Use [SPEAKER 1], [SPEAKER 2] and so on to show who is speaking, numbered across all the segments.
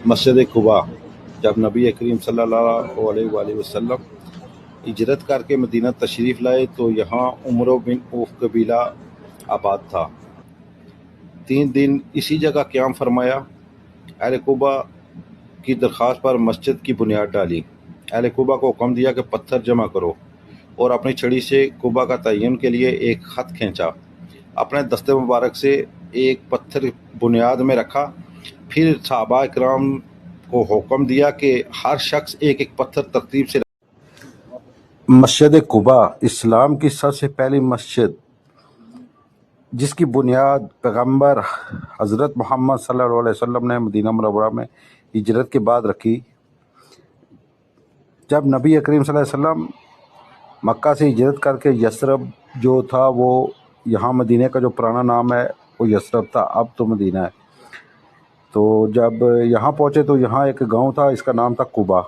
[SPEAKER 1] مسجد قبا جب نبی کریم صلی اللہ علیہ وآلہ وسلم ہجرت کر کے مدینہ تشریف لائے تو یہاں عمر بن اوف قبیلہ آباد تھا۔ 3 دن اسی جگہ قیام فرمایا۔ اہل قبا کی درخواست پر مسجد کی بنیاد ڈالی۔ اہل قبا کو حکم دیا کہ پتھر جمع کرو اور اپنی چھڑی سے قبا کا تعین کے لیے ایک خط کھینچا۔ اپنے دستے مبارک سے ایک پتھر بنیاد میں رکھا، پھر صحابہ کرام کو حکم دیا کہ ہر شخص ایک ایک پتھر ترتیب سے مسجد قبا اسلام کی سب سے پہلی مسجد جس کی بنیاد پیغمبر حضرت محمد صلی اللہ علیہ وسلم نے مدینہ منورہ میں ہجرت کے بعد رکھی۔ جب نبی کریم صلی اللہ علیہ وسلم مکہ سے ہجرت کر کے یثرب جو تھا، وہ یہاں مدینہ کا جو پرانا نام ہے وہ یثرب تھا، اب تو مدینہ ہے، تو جب یہاں پہنچے تو یہاں ایک گاؤں تھا، اس کا نام تھا قبا۔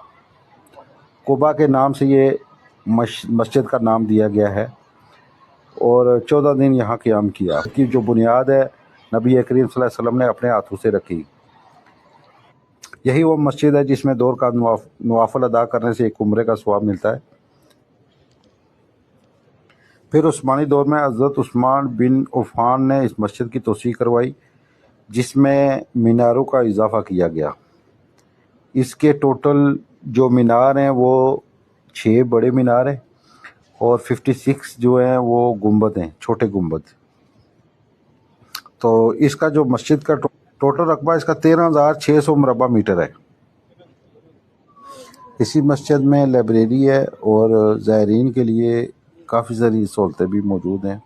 [SPEAKER 1] قبا کے نام سے یہ مسجد کا نام دیا گیا ہے، اور 14 دن یہاں قیام کیا۔ اس کی جو بنیاد ہے نبی کریم صلی اللہ علیہ وسلم نے اپنے ہاتھوں سے رکھی۔ یہی وہ مسجد ہے جس میں 2 رکعت نوافل ادا کرنے سے ایک عمرے کا ثواب ملتا ہے۔ پھر عثمانی دور میں حضرت عثمان بن عفان نے اس مسجد کی توسیع کروائی، جس میں میناروں کا اضافہ کیا گیا۔ اس کے ٹوٹل جو مینار ہیں وہ 6 بڑے مینار ہیں اور 56 جو ہیں وہ گنبد ہیں، چھوٹے گنبد۔ تو اس کا جو مسجد کا ٹوٹل رقبہ اس کا 13,600 مربع میٹر ہے۔ اسی مسجد میں لائبریری ہے اور زائرین کے لیے کافی ساری سہولتیں بھی موجود ہیں۔